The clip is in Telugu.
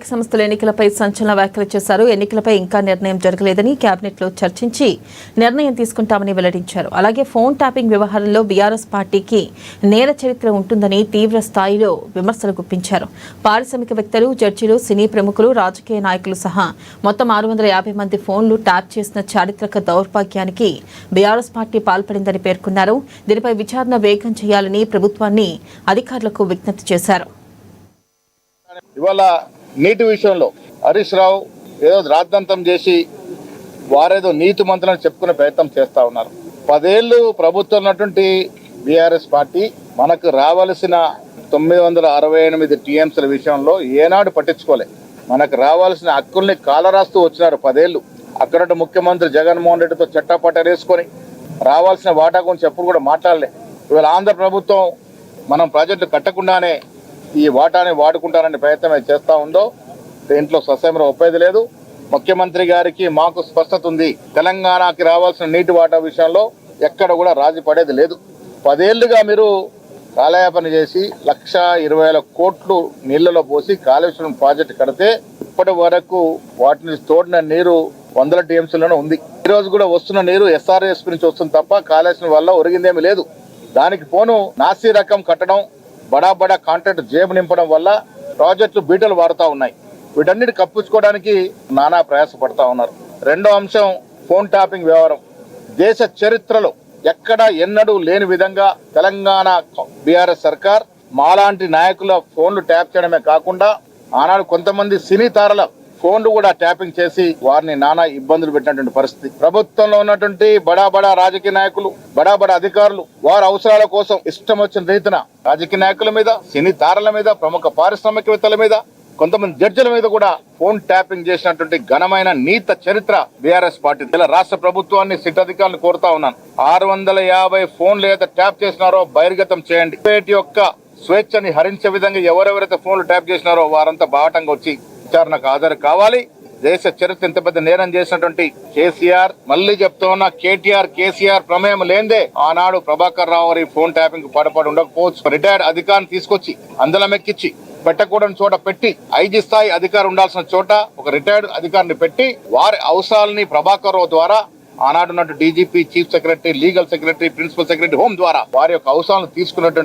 సంస్థల ఎన్నికలపై సంచలన వ్యాఖ్యలు చేశారు. ఎన్నికలపై ఇంకా నిర్ణయం జరగలేదని కేబినెట్ లో చర్చించి నిర్ణయం తీసుకుంటామని వెల్లడించారు. అలాగే ఫోన్ ట్యాపింగ్ వ్యవహారంలో బీఆర్ఎస్ పార్టీకి నేర చరిత్ర ఉంటుందని తీవ్ర స్థాయిలో విమర్శలు గుప్పించారు. పారిశ్రామికవేత్తలు, జడ్జీలు, సినీ ప్రముఖులు, రాజకీయ నాయకులు సహా మొత్తం 650 మంది ఫోన్లు ట్యాప్ చేసిన చారిత్రక దౌర్భాగ్యానికి బీఆర్ఎస్ పార్టీ పాల్పడిందని పేర్కొన్నారు. దీనిపై విచారణ వేగం చేయాలని ప్రభుత్వాన్ని అధికారులకు విజ్ఞప్తి చేశారు. నీటి విషయంలో హరీష్ రావు ఏదో రాద్ధాంతం చేసి వారేదో నీతి మంత్రులను చెప్పుకునే ప్రయత్నం చేస్తా ఉన్నారు. 10 ఏళ్ళు ప్రభుత్వం ఉన్నటువంటి బీఆర్ఎస్ పార్టీ మనకు రావాల్సిన 968 టీఎంసీల విషయంలో ఏనాడు పట్టించుకోలే. మనకు రావాల్సిన హక్కుల్ని కాలరాస్తూ వచ్చినారు 10 ఏళ్ళు. అక్కడ ముఖ్యమంత్రి జగన్మోహన్ రెడ్డితో చట్టపట్టరేసుకొని రావాల్సిన వాటా గురించి ఎప్పుడు కూడా మాట్లాడలే. ఇవాళ ఆంధ్ర ప్రభుత్వం మనం ప్రాజెక్టు కట్టకుండానే ఈ వాటాని వాడుకుంటారనే ప్రయత్నం చేస్తా ఉందో దీంట్లో ససేమరం ఒప్పేది లేదు. ముఖ్యమంత్రి గారికి మాకు స్పష్టత ఉంది. తెలంగాణకి రావాల్సిన నీటి వాటా విషయంలో ఎక్కడ కూడా రాజీ పడేది లేదు. 10 ఏళ్లుగా మీరు కాలయాపన చేసి 1,20,000 కోట్లు నీళ్లలో పోసి కాళేశ్వరం ప్రాజెక్టు కడితే ఇప్పటి వరకు వాటిని తోడిన నీరు 100 టీఎంసీలోనే ఉంది. ఈ రోజు కూడా వస్తున్న నీరు ఎస్ఆర్ఎస్ నుంచి వస్తుంది తప్ప కాళేశ్వరం వల్ల ఒరిగిందేమీ లేదు. దానికి పోను నాసీ రకం కట్టడం, బడా కాంట్రాక్ట్ జేబు నింపడం వల్ల ప్రాజెక్టులు బీటలు వాడుతూ ఉన్నాయి. వీటన్నిటి కప్పించుకోవడానికి నానా ప్రయాసపడతా ఉన్నారు. రెండో అంశం ఫోన్ ట్యాపింగ్ వ్యవహారం. దేశ చరిత్రలో ఎక్కడ ఎన్నడూ లేని విధంగా తెలంగాణ బీఆర్ఎస్ సర్కార్ మాలాంటి నాయకుల ఫోన్లు ట్యాప్ చేయడమే కాకుండా ఆనాడు కొంతమంది సినీ తారల ఫోన్లు కూడా ట్యాపింగ్ చేసి వారిని నానా ఇబ్బందులు పెట్టినటువంటి పరిస్థితి. ప్రభుత్వంలో ఉన్నటువంటి బడా రాజకీయ నాయకులు, బడా అధికారులు వారి అవసరాల కోసం ఇష్టం వచ్చిన రీతిన రాజకీయ నాయకుల మీద, సినీ తారల మీద, ప్రముఖ పారిశ్రామికవేత్తల మీద, కొంతమంది జడ్జిల మీద కూడా ఫోన్ ట్యాపింగ్ చేసినటువంటి ఘనమైన నీత చరిత్ర బీఆర్ఎస్ పార్టీ. ఇలా రాష్ట్ర ప్రభుత్వాన్ని, సిట్ అధికారులను కోరుతా ఉన్నాను. 650 ఫోన్లు ఏదైతే ట్యాప్ చేసినారో బహిర్గతం చేయండి. పేటి యొక్క స్వేచ్ఛని హరించే విధంగా ఎవరెవరైతే ఫోన్లు ట్యాప్ చేసినారో వారంతా బావటంగా వచ్చి విచారణకు హాజరు కావాలి. దేశ చరిత్ర ఇంత పెద్ద నేరం చేసినటువంటి కేసీఆర్, మళ్ళీ చెప్తూ ఉన్న కేసీఆర్ ప్రమేయం లేదే ఆనాడు ప్రభాకర్ రావు గారి ఫోన్ ట్యాపింగ్ పాటుపడి ఉండకపోవచ్చు. రిటైర్డ్ అధికారిని తీసుకొచ్చి అందలం ఎక్కించి పెట్టకూడని చోట పెట్టి, ఐజీ స్థాయి అధికారి ఉండాల్సిన చోట ఒక రిటైర్డ్ అధికారిని పెట్టి వారి అవసరాలని ప్రభాకర్ రావు ద్వారా ఆనాడున్నట్టు DGP, chief secretary, legal secretary, principal secretary, home ద్వారా వారి యొక్క అవసరాలను తీసుకున్నటువంటి